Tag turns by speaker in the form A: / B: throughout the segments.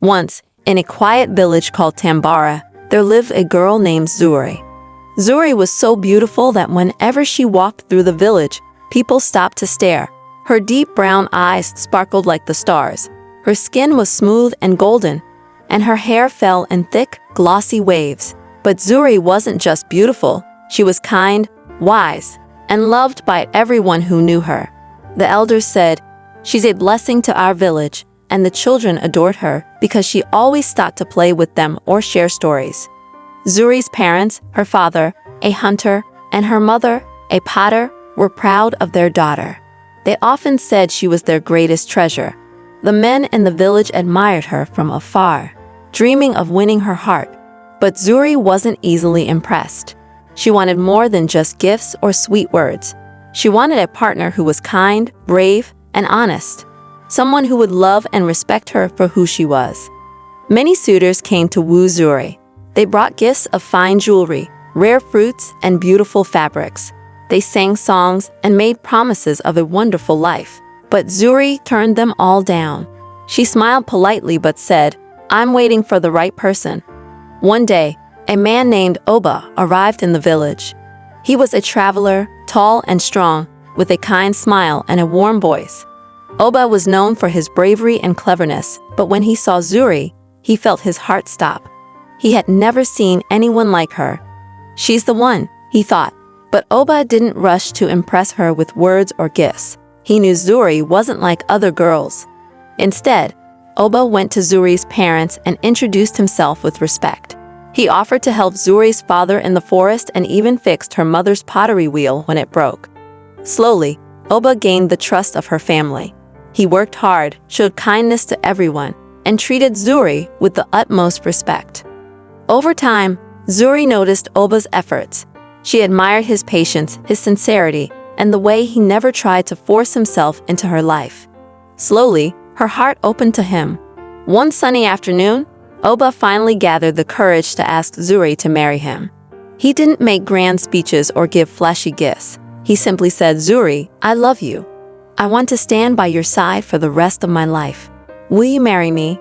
A: Once, in a quiet village called Tambara, there lived a girl named Zuri. Zuri was so beautiful that whenever she walked through the village, people stopped to stare. Her deep brown eyes sparkled like the stars. Her skin was smooth and golden, and her hair fell in thick, glossy waves. But Zuri wasn't just beautiful. She was kind, wise, and loved by everyone who knew her. The elders said, "She's a blessing to our village," and the children adored her because she always stopped to play with them or share stories. Zuri's parents, her father, a hunter, and her mother, a potter, were proud of their daughter. They often said she was their greatest treasure. The men in the village admired her from afar, dreaming of winning her heart. But Zuri wasn't easily impressed. She wanted more than just gifts or sweet words. She wanted a partner who was kind, brave, and honest. Someone who would love and respect her for who she was. Many suitors came to woo Zuri. They brought gifts of fine jewelry, rare fruits, and beautiful fabrics. They sang songs and made promises of a wonderful life. But Zuri turned them all down. She smiled politely but said, "I'm waiting for the right person." One day, a man named Oba arrived in the village. He was a traveler, tall and strong, with a kind smile and a warm voice. Oba was known for his bravery and cleverness, but when he saw Zuri, he felt his heart stop. He had never seen anyone like her. "She's the one," he thought. But Oba didn't rush to impress her with words or gifts. He knew Zuri wasn't like other girls. Instead, Oba went to Zuri's parents and introduced himself with respect. He offered to help Zuri's father in the forest and even fixed her mother's pottery wheel when it broke. Slowly, Oba gained the trust of her family. He worked hard, showed kindness to everyone, and treated Zuri with the utmost respect. Over time, Zuri noticed Oba's efforts. She admired his patience, his sincerity, and the way he never tried to force himself into her life. Slowly, her heart opened to him. One sunny afternoon, Oba finally gathered the courage to ask Zuri to marry him. He didn't make grand speeches or give flashy gifts. He simply said, "Zuri, I love you. I want to stand by your side for the rest of my life. Will you marry me?"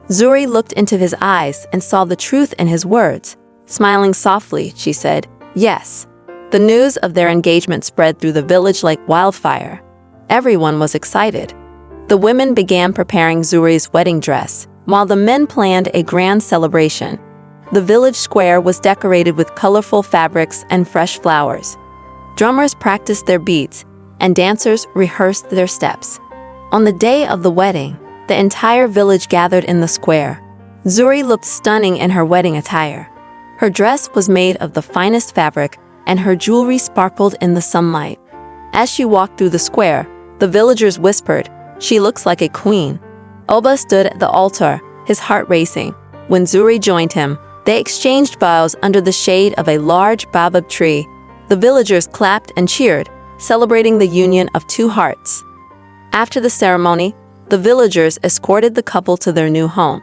A: Zuri looked into his eyes and saw the truth in his words. Smiling softly, she said, "Yes." The news of their engagement spread through the village like wildfire. Everyone was excited. The women began preparing Zuri's wedding dress, while the men planned a grand celebration. The village square was decorated with colorful fabrics and fresh flowers. Drummers practiced their beats, and dancers rehearsed their steps. On the day of the wedding, the entire village gathered in the square. Zuri looked stunning in her wedding attire. Her dress was made of the finest fabric, and her jewelry sparkled in the sunlight. As she walked through the square, the villagers whispered, "She looks like a queen." Oba stood at the altar, his heart racing. When Zuri joined him, they exchanged vows under the shade of a large baobab tree. The villagers clapped and cheered, celebrating the union of two hearts. After the ceremony, the villagers escorted the couple to their new home.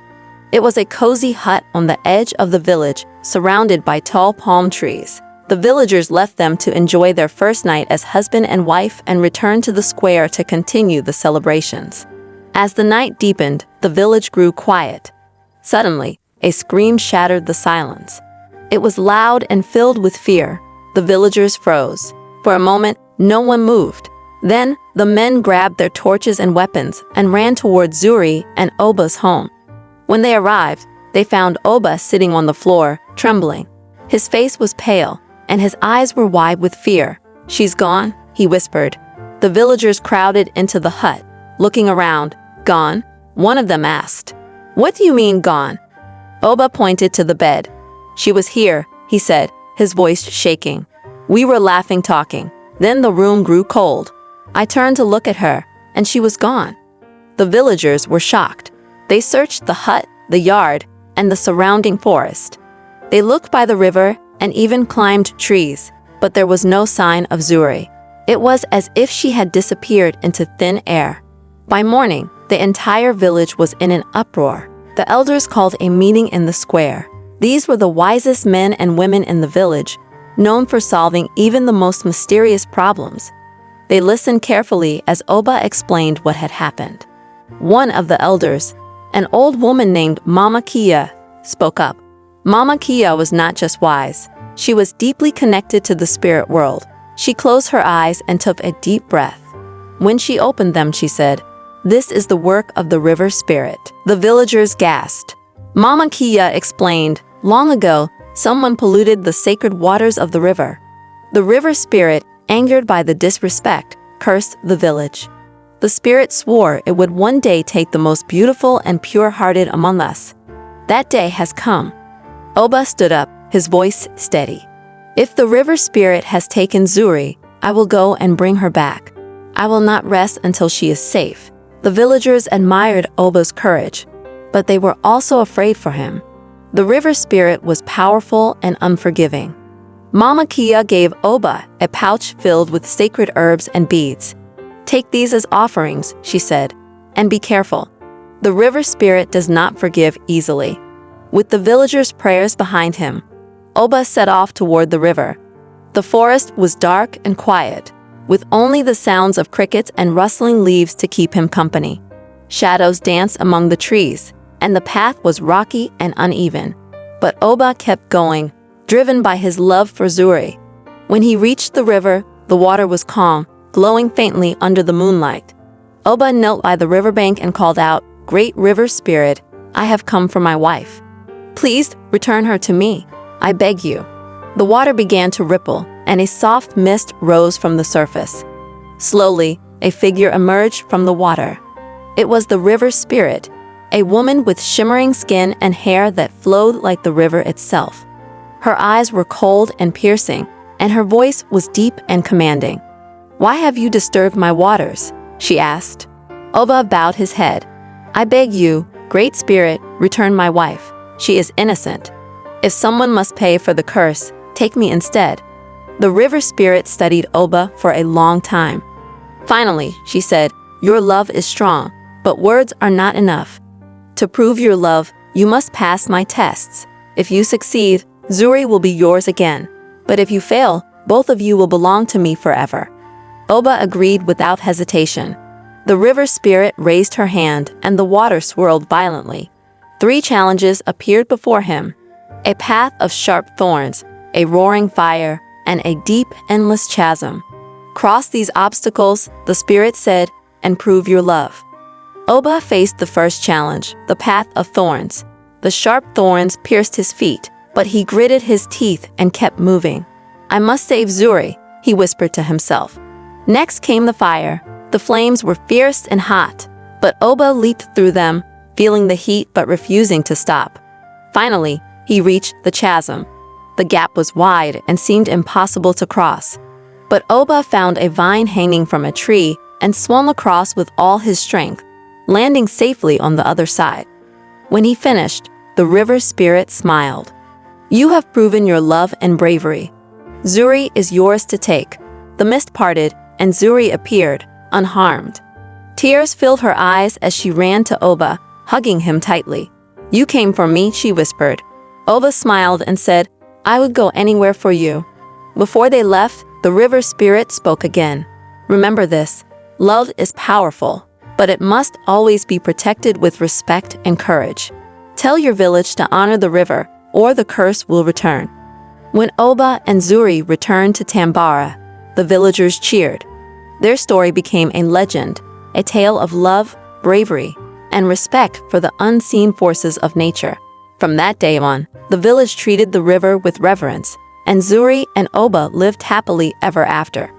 A: It was a cozy hut on the edge of the village, surrounded by tall palm trees. The villagers left them to enjoy their first night as husband and wife and returned to the square to continue the celebrations. As the night deepened, the village grew quiet. Suddenly, a scream shattered the silence. It was loud and filled with fear. The villagers froze. For a moment, no one moved. Then, the men grabbed their torches and weapons and ran toward Zuri and Oba's home. When they arrived, they found Oba sitting on the floor, trembling. His face was pale, and his eyes were wide with fear. "She's gone," he whispered. The villagers crowded into the hut, looking around. "Gone?" one of them asked. "What do you mean, gone?" Oba pointed to the bed. "She was here," he said, his voice shaking. "We were laughing, talking. Then the room grew cold. I turned to look at her, and she was gone." The villagers were shocked. They searched the hut, the yard, and the surrounding forest. They looked by the river and even climbed trees, but there was no sign of Zuri. It was as if she had disappeared into thin air. By morning, the entire village was in an uproar. The elders called a meeting in the square. These were the wisest men and women in the village, known for solving even the most mysterious problems. They listened carefully as Oba explained what had happened. One of the elders, An old woman named Mama Kia spoke up. Mama Kia was not just wise. She was deeply connected to the spirit world. She closed her eyes and took a deep breath. When she opened them, she said, "This is the work of the river spirit." The villagers gasped. Mama Kia explained, "Long ago, someone polluted the sacred waters of the river. The river spirit, angered by the disrespect, cursed the village. The spirit swore it would one day take the most beautiful and pure-hearted among us. That day has come." Oba stood up, his voice steady. "If the river spirit has taken Zuri, I will go and bring her back. I will not rest until she is safe." The villagers admired Oba's courage, but they were also afraid for him. The river spirit was powerful and unforgiving. Mama Kia gave Oba a pouch filled with sacred herbs and beads. "Take these as offerings," she said, "and be careful. The river spirit does not forgive easily." With the villagers' prayers behind him, Oba set off toward the river. The forest was dark and quiet, with only the sounds of crickets and rustling leaves to keep him company. Shadows danced among the trees, and the path was rocky and uneven. But Oba kept going, driven by his love for Zuri. When he reached the river, the water was calm, glowing faintly under the moonlight. Oba knelt by the riverbank and called out, "Great river spirit, I have come for my wife. Please return her to me. I beg you." The water began to ripple, and a soft mist rose from the surface. Slowly, a figure emerged from the water. It was the river spirit, a woman with shimmering skin and hair that flowed like the river itself. Her eyes were cold and piercing, and her voice was deep and commanding. "Why have you disturbed my waters?" she asked. Oba bowed his head. "I beg you, Great Spirit, return my wife. She is innocent. If someone must pay for the curse, take me instead." The river spirit studied Oba for a long time. Finally, she said, "Your love is strong, but words are not enough. To prove your love, you must pass my tests. If you succeed, Zuri will be yours again. But if you fail, both of you will belong to me forever." Oba agreed without hesitation. The river spirit raised her hand, and the water swirled violently. 3 challenges appeared before him: a path of sharp thorns, a roaring fire, and a deep, endless chasm. "Cross these obstacles," the spirit said, "and prove your love." Oba faced the first challenge, the path of thorns. The sharp thorns pierced his feet, but he gritted his teeth and kept moving. "I must save Zuri," he whispered to himself. Next came the fire. The flames were fierce and hot, but Oba leaped through them, feeling the heat but refusing to stop. Finally, he reached the chasm. The gap was wide and seemed impossible to cross. But Oba found a vine hanging from a tree and swung across with all his strength, landing safely on the other side. When he finished, the river spirit smiled. "You have proven your love and bravery. Zuri is yours to take." The mist parted, and Zuri appeared, unharmed. Tears filled her eyes as she ran to Oba, hugging him tightly. "You came for me," she whispered. Oba smiled and said, "I would go anywhere for you." Before they left, the river spirit spoke again. "Remember this, love is powerful, but it must always be protected with respect and courage. Tell your village to honor the river, or the curse will return." When Oba and Zuri returned to Tambara, the villagers cheered. Their story became a legend, a tale of love, bravery, and respect for the unseen forces of nature. From that day on, the village treated the river with reverence, and Zuri and Oba lived happily ever after.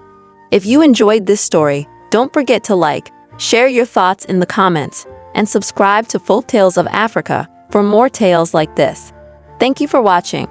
A: If you enjoyed this story, don't forget to like, share your thoughts in the comments, and subscribe to Folktales of Africa for more tales like this. Thank you for watching.